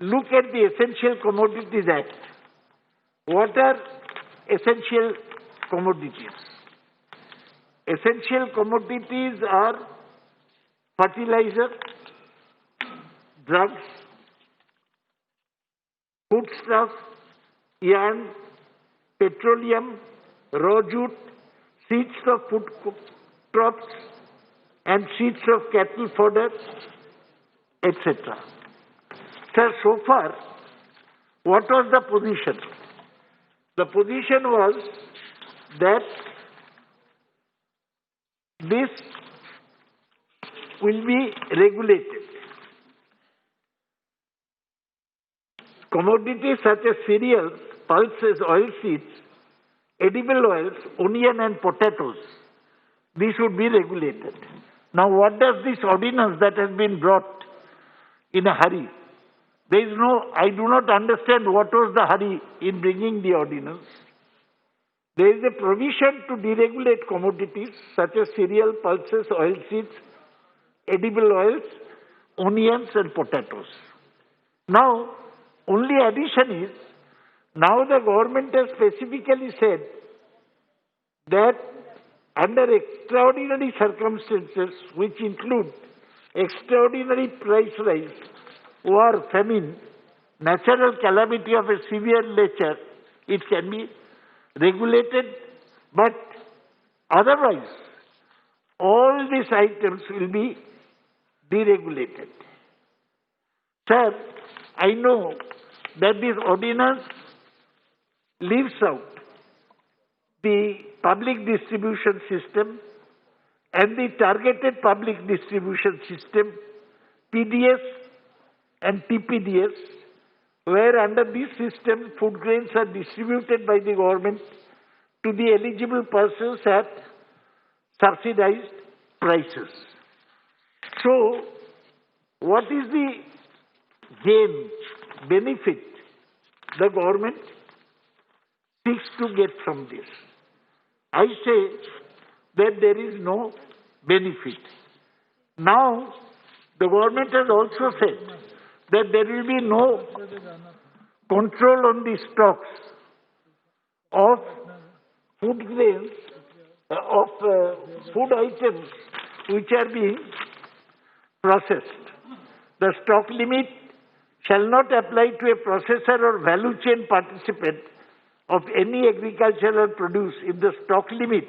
look at the Essential Commodities Act. What are essential commodities? Essential commodities are fertilizer, drugs, foodstuff, yarn, petroleum, raw jute, seeds of food crops, and seeds of cattle fodder, etc. Sir, so far, what was the position? The position was that this will be regulated. Commodities such as cereals, pulses, oilseeds, edible oils, onion and potatoes, these should be regulated. Now, what does this ordinance that has been brought in a hurry? There is no, I do not understand what was the hurry in bringing the ordinance. There is a provision to deregulate commodities such as cereal, pulses, oilseeds, edible oils, onions and potatoes. Now, only addition is, now the government has specifically said that under extraordinary circumstances, which include extraordinary price rise, war, famine, natural calamity of a severe nature, it can be regulated, but otherwise, all these items will be deregulated. Sir, I know that this ordinance leaves out the public distribution system and the targeted public distribution system, PDS and TPDS, where under this system food grains are distributed by the government to the eligible persons at subsidized prices. So, what is the gain, benefit the government seeks to get from this? I say that there is no benefit. Now, the government has also said that there will be no control on the stocks of food grains, of food items which are being processed. The stock limit shall not apply to a processor or value chain participant of any agricultural produce if the stock limit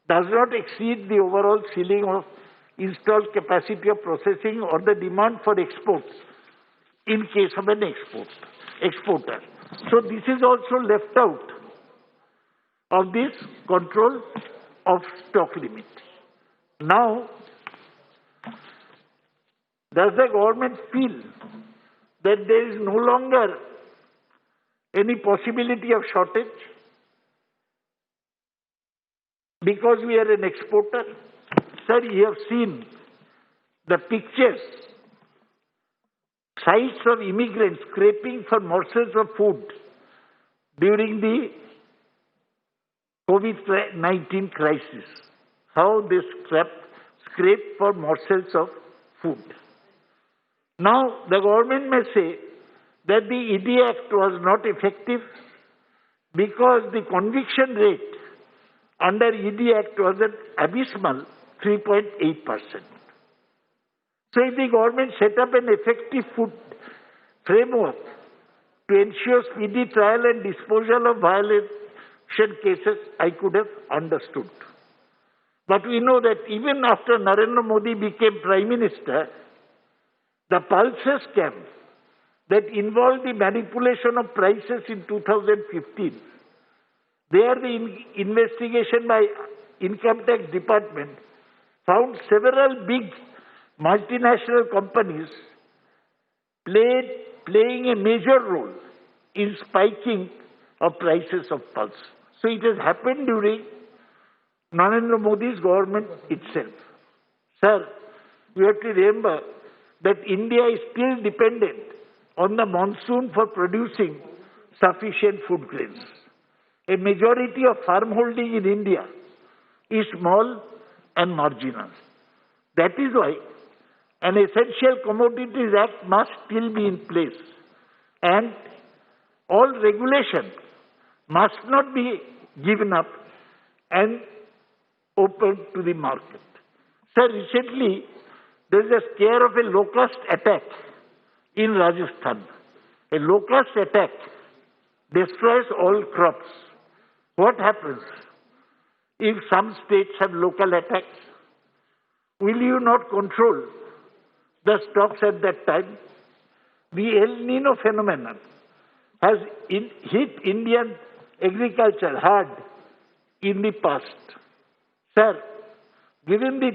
does not exceed the overall ceiling of installed capacity of processing or the demand for exports in case of an exporter. So this is also left out of this control of stock limit. Now, does the government feel that there is no longer any possibility of shortage because we are an exporter? Sir, you have seen the pictures, sights of immigrants scraping for morsels of food during the COVID-19 crisis. How they scrape for morsels of food. Now, the government may say that the ED Act was not effective because the conviction rate under ED Act was an abysmal 3.8%. So if the government set up an effective food framework to ensure speedy trial and disposal of violation cases, I could have understood. But we know that even after Narendra Modi became Prime Minister, the pulses scam that involved the manipulation of prices in 2015, there the investigation by Income Tax Department found several big multinational companies playing a major role in spiking of prices of pulse. So it has happened during Narendra Modi's government itself. Sir, we have to remember that India is still dependent on the monsoon for producing sufficient food grains. A majority of farm holding in India is small and marginal. That is why an Essential Commodities Act must still be in place and all regulation must not be given up and open to the market. Sir, recently there is a scare of a locust attack in Rajasthan. A locust attack destroys all crops. What happens if some states have local attacks? Will you not control the stocks at that time? The El Nino phenomenon has hit Indian agriculture hard in the past. Sir, given the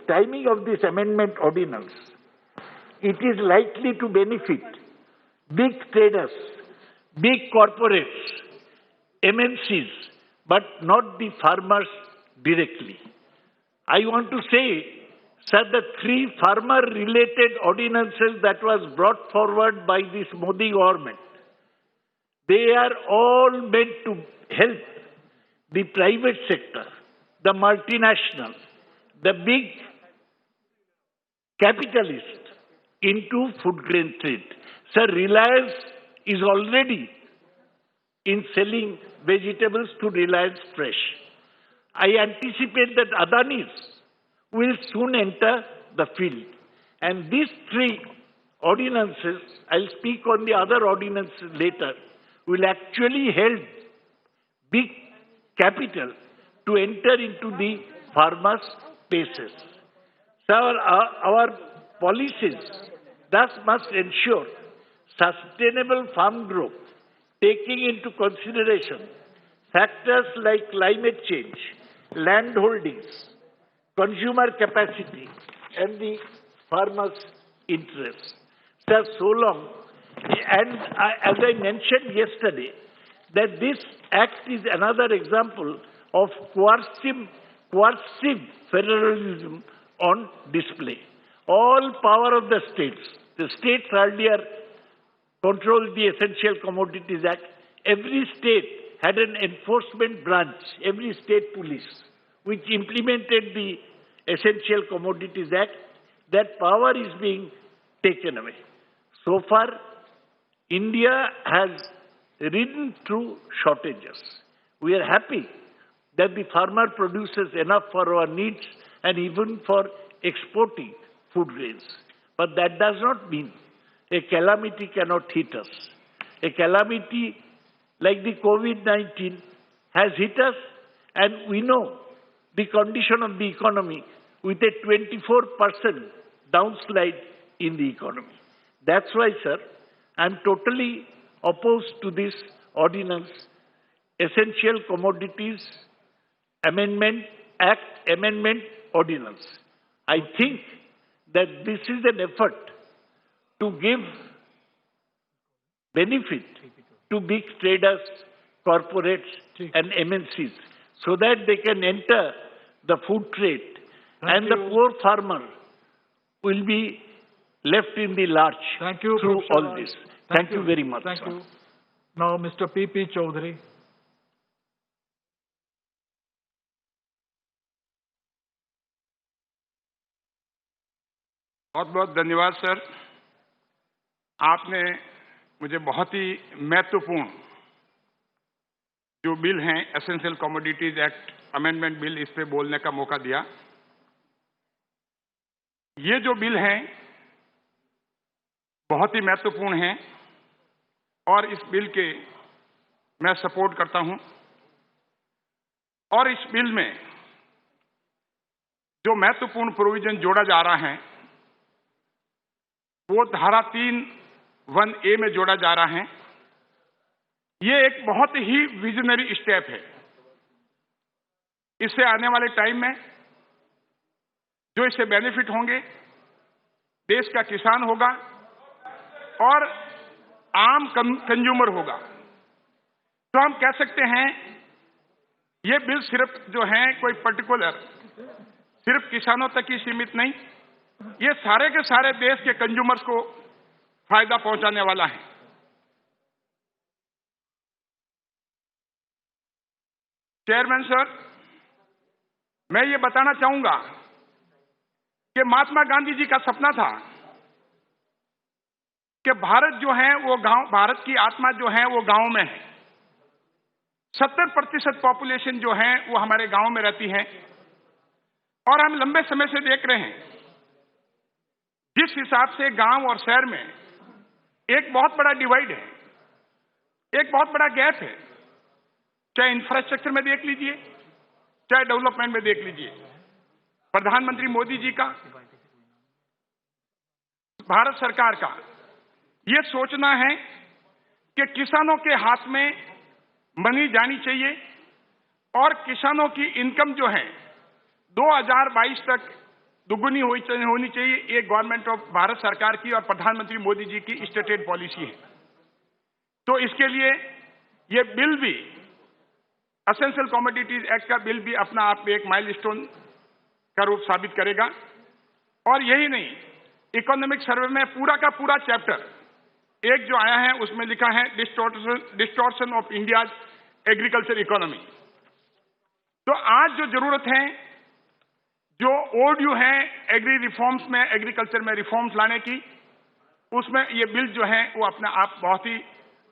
timing of this amendment ordinance, it is likely to benefit big traders, big corporates, MNCs, but not the farmers directly. I want to say, sir, the 3 farmer-related ordinances that was brought forward by this Modi government, they are all meant to help the private sector, the multinational, the big capitalists into food grain trade. Sir, Reliance is already in selling vegetables to Reliance Fresh. I anticipate that Adanis will soon enter the field. And these 3 ordinances, I'll speak on the other ordinances later, will actually help big capital to enter into the farmers' spaces. So our policies thus must ensure sustainable farm growth, taking into consideration factors like climate change, land holdings, consumer capacity, and the farmers' interests. Sir, so long, and as I mentioned yesterday, that this act is another example of coercive federalism on display. All power of the states earlier controlled the Essential Commodities Act. Every state had an enforcement branch, every state police, which implemented the Essential Commodities Act. That power is being taken away. So far, India has ridden through shortages. We are happy that the farmer produces enough for our needs and even for exporting food grains. But that does not mean a calamity cannot hit us. A calamity like the COVID-19 has hit us, and we know the condition of the economy with a 24% downslide in the economy. That's why, sir, I'm totally opposed to this ordinance, Essential Commodities Amendment Ordinance. I think that this is an effort to give benefit to big traders, corporates, and MNCs so that they can enter the food trade. And the poor farmer will be left in the lurch through all this. Thank you very much. Thank you. Now, Mr. P.P. Chowdhury. बहुत बहुत धन्यवाद sir. आपने मुझे बहुत ही महत्वपूर्ण जो bill हैं essential commodities act amendment bill, इस पे बोलने का मौका दिया। ये जो बिल हैं बहुत ही महत्वपूर्ण हैं और इस बिल के मैं सपोर्ट करता हूं। और इस बिल में जो महत्वपूर्ण प्रोविजन जोड़ा जा रहा है वो धारा 3(1)(a) में जोड़ा जा रहा है। ये एक बहुत ही विजनरी स्टेप है। इससे आने वाले टाइम में जो इससे बेनिफिट होंगे, देश का किसान होगा और आम कंज्यूमर होगा। तो हम कह सकते हैं ये बिल सिर्फ जो है कोई पर्टिकुलर सिर्फ किसानों तक ही सीमित नहीं, ये सारे के सारे देश के कंज्यूमर्स को फायदा पहुंचाने वाला है। चेयरमैन सर, मैं ये बताना चाहूंगा कि महात्मा गांधी जी का सपना था कि भारत जो है वो गांव, भारत की आत्मा जो है वो गांव में है। 70% पॉपुलेशन जो है वो हमारे गांव में रहती है। और हम लंबे समय से देख रहे हैं जिस हिसाब से गांव और शहर में एक बहुत बड़ा डिवाइड है, एक बहुत बड़ा गैप है, चाहे इंफ्रास्ट्रक्चर में देख लीजिए, चाहे डेवलपमेंट में देख लीजिए। प्रधानमंत्री मोदी जी का, भारत सरकार का ये सोचना है कि किसानों के हाथ में मनी जानी चाहिए और किसानों की इनकम जो है 2022 तक दुगुनी होनी चाहिए। ये गवर्नमेंट ऑफ भारत सरकार की और प्रधानमंत्री मोदी जी की स्टेटेड पॉलिसी है। तो इसके लिए ये बिल भी, एसेंशियल कमोडिटीज एक्ट का बिल भी अपना आप में एक माइलस्टोन का रूप साबित करेगा। और यही नहीं, इकोनॉमिक सर्वे में पूरा का पूरा चैप्टर एक जो आया है उसमें लिखा है distortion of India agriculture economy. तो आज जो जरूरत है, जो ओवरड्यू है एग्री रिफॉर्म्स में, एग्रीकल्चर में रिफॉर्म्स लाने की, उसमें ये बिल जो है वो अपने आप बहुत ही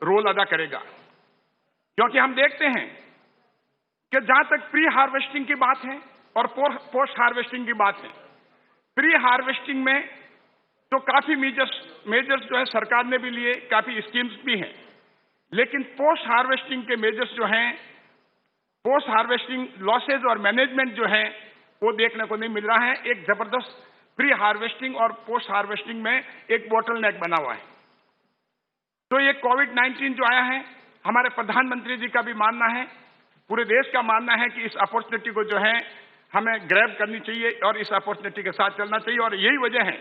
रोल अदा करेगा। क्योंकि हम देखते हैं कि जहां तक प्री हार्वेस्टिंग की बात है और पोस्ट हार्वेस्टिंग की बात है, प्री हार्वेस्टिंग में तो काफी मेजर्स जो है सरकार ने भी लिए, काफी स्कीम्स भी हैं। लेकिन पोस्ट हार्वेस्टिंग के मेजर्स जो हैं, पोस्ट हार्वेस्टिंग लॉसेज और मैनेजमेंट जो है वो देखने को नहीं मिल रहा है। एक जबरदस्त प्री हार्वेस्टिंग और पोस्ट हार्वेस्टिंग में एक बोटलनेक बना हुआ है। तो ये कोविड-19 जो आया है, हमारे प्रधानमंत्री जी का भी मानना है, पूरे देश का मानना है कि इस अपॉर्चुनिटी को जो है हमें ग्रैब करनी चाहिए और इस अपॉर्चुनिटी के साथ चलना चाहिए। और यही वजह है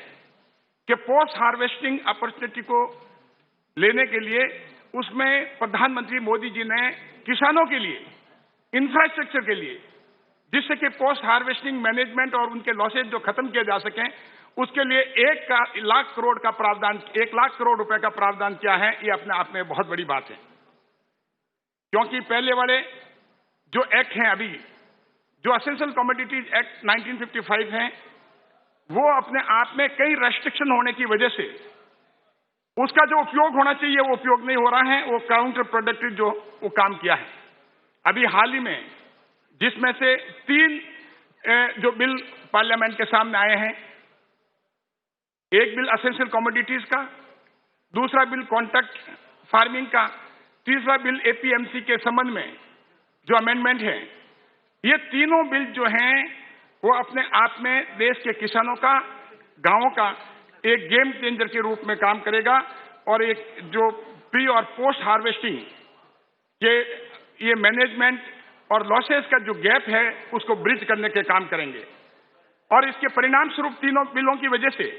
कि पोस्ट हार्वेस्टिंग अपॉर्चुनिटी को लेने के लिए उसमें प्रधानमंत्री मोदी जी ने किसानों के लिए, इंफ्रास्ट्रक्चर के लिए, जिससे कि पोस्ट हार्वेस्टिंग मैनेजमेंट और उनके लॉसेज जो खत्म किए जा सकें, उसके लिए 1 लाख करोड़ का प्रावधान, 1 लाख करोड़ रुपए का प्रावधान किया है। ये अपने आप में बहुत बड़ी बात है। क्योंकि पहले वाले जो एक्ट हैं, अभी जो एसेंशियल कमोडिटीज एक्ट 1955 है, वो अपने आप में कई रेस्ट्रिक्शन होने की वजह से उसका जो उपयोग होना चाहिए वो उपयोग नहीं हो रहा है। वो काउंटर प्रोडक्टिव जो वो काम किया है। अभी हाल ही में जिसमें से 3 जो बिल पार्लियामेंट के सामने आए हैं, एक बिल एसेंशियल कमोडिटीज का, दूसरा बिल कॉन्ट्रैक्ट फार्मिंग का, तीसरा बिल एपीएमसी के संबंध में जो अमेंडमेंट है, ये तीनों बिल जो हैं वो अपने आप में देश के किसानों का, गांवों का एक गेम चेंजर के रूप में काम करेगा। और एक जो प्री और पोस्ट हार्वेस्टिंग के ये मैनेजमेंट और लॉसेस का जो गैप है उसको ब्रिज करने के काम करेंगे। और इसके परिणाम स्वरूप तीनों बिलों की वजह से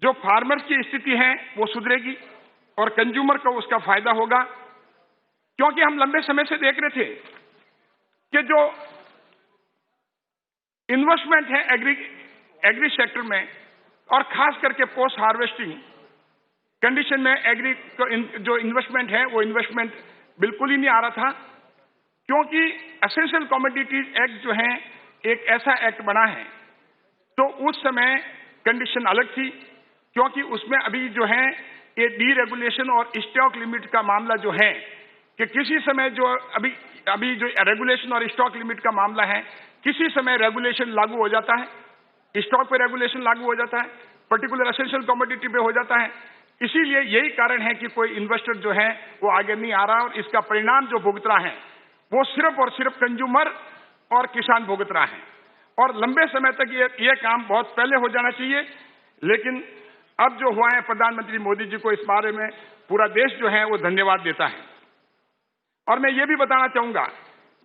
जो फार्मर्स की स्थिति है वो सुधरेगी और कंज्यूमर को उसका फायदा होगा। क्योंकि हम लंबे समय से देख रहे थे कि जो इन्वेस्टमेंट है एग्री सेक्टर में और खास करके पोस्ट हार्वेस्टिंग कंडीशन में एग्री जो इन्वेस्टमेंट है वो इन्वेस्टमेंट बिल्कुल ही नहीं आ रहा था। क्योंकि एसेंशियल कमोडिटीज एक्ट जो है एक ऐसा एक्ट बना है, तो उस समय कंडीशन अलग थी। क्योंकि उसमें अभी जो है ये डीरेगुलेशन और स्टॉक लिमिट का मामला जो है कि किसी समय जो अभी जो रेगुलेशन और स्टॉक लिमिट का मामला है, किसी समय रेगुलेशन लागू हो जाता है, स्टॉक पे रेगुलेशन लागू हो जाता है, पर्टिकुलर एसेंशियल कमोडिटी पे हो जाता है। इसीलिए यही कारण है कि कोई इन्वेस्टर जो है वो आगे नहीं आ रहा और इसका परिणाम जो भुगत रहा है वो सिर्फ और सिर्फ कंज्यूमर और किसान भुगत रहा है। और लंबे समय तक ये काम बहुत पहले हो जाना चाहिए, लेकिन अब जो हुआ है, प्रधानमंत्री मोदी जी को इस बारे में पूरा देश जो है वो धन्यवाद देता है। और मैं ये भी बताना चाहूंगा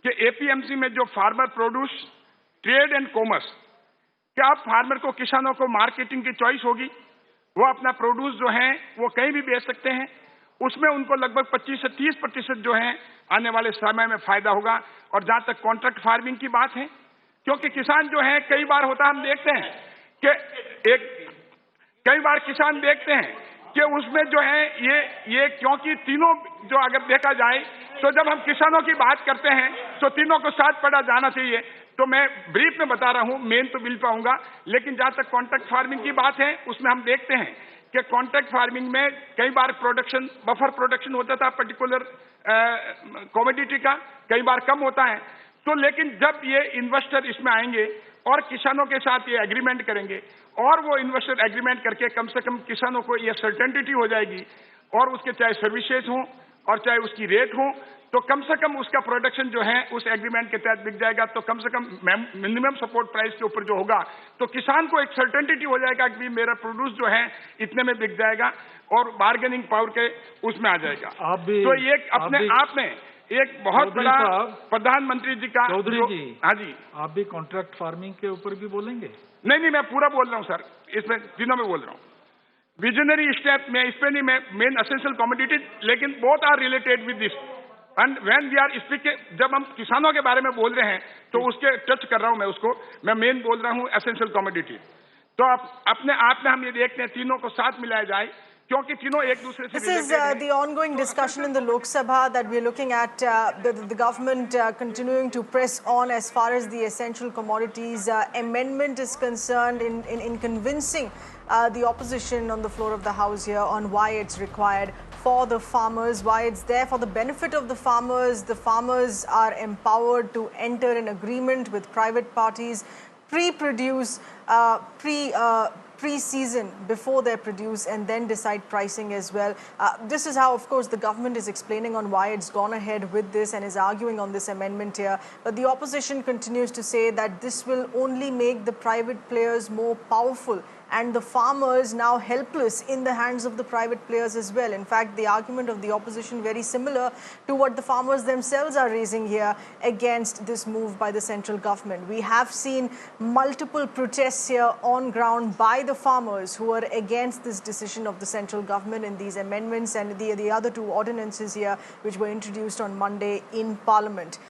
कि एपीएमसी में जो farmer produce trade and commerce, क्या अब फार्मर को, किसानों को मार्केटिंग की चॉइस होगी, वो अपना प्रोड्यूस जो है वो कहीं भी बेच सकते हैं। उसमें उनको लगभग 25 से 30% जो है आने वाले समय में फायदा होगा। और जहां तक कॉन्ट्रैक्ट फार्मिंग की बात है, क्योंकि किसान जो है कई बार होता हम देखते हैं कि कई बार किसान देखते हैं कि उसमें जो है ये क्योंकि तीनों जो अगर देखा जाए तो जब हम किसानों की बात करते हैं तो तीनों को साथ पढ़ा जाना चाहिए। तो मैं ब्रीफ में बता रहा हूं, मेन तो बिल पाऊंगा। लेकिन जहां तक कॉन्ट्रैक्ट फार्मिंग की बात है उसमें हम देखते हैं कि कॉन्ट्रैक्ट फार्मिंग में कई बार प्रोडक्शन बफर प्रोडक्शन होता था पर्टिकुलर कमोडिटी का, कई बार कम होता है। तो लेकिन जब ये इन्वेस्टर इसमें आएंगे और किसानों के साथ ये एग्रीमेंट करेंगे और वो इन्वेस्टर एग्रीमेंट करके कम से कम किसानों को ये सर्टेनिटी हो जाएगी और उसके चाहे सर्विसेज हों और चाहे उसकी रेट हो, तो कम से कम उसका प्रोडक्शन जो है उस एग्रीमेंट के तहत बिक जाएगा। तो कम से कम मिनिमम सपोर्ट प्राइस के ऊपर जो होगा तो किसान को एक सर्टेनिटी हो जाएगा कि मेरा प्रोड्यूस जो है इतने में बिक जाएगा और बार्गेनिंग पावर के उसमें आ जाएगा। तो ये अपने आप में एक बहुत बड़ा प्रधानमंत्री जी का। चौधरी जी, हाँ जी, आप भी कॉन्ट्रैक्ट फार्मिंग के ऊपर भी बोलेंगे? नहीं, मैं पूरा बोल रहा हूँ सर, इसमें तीनों में बोल रहा हूँ। विजनरी स्टेप में इस पे नहीं, मैं मेन एसेंशियल कमोडिटी, लेकिन both are related with this and when we are speaking, जब हम किसानों के बारे में बोल रहे हैं तो उसके टच कर रहा हूं मैं उसको, मैं मेन बोल रहा हूं एसेंशियल कमोडिटी। तो अपने आप में हम ये देखते हैं तीनों को साथ मिलाया जाए क्योंकि तीनों एक दूसरे से This is the ongoing discussion in the Lok Sabha that we're looking at, the government continuing to press on as far as the essential commodities amendment is concerned in convincing the opposition on the floor of the House here on why it's required for the farmers, why it's there for the benefit of the farmers. The farmers are empowered to enter an agreement with private parties, pre-produce, pre-season before they produce and then decide pricing as well. This is how, of course, the government is explaining on why it's gone ahead with this and is arguing on this amendment here. But the opposition continues to say that this will only make the private players more powerful and the farmers now helpless in the hands of the private players as well. In fact, the argument of the opposition very similar to what the farmers themselves are raising here against this move by the central government. We have seen multiple protests here on ground by the farmers who are against this decision of the central government in these amendments and the other two ordinances here which were introduced on Monday in Parliament.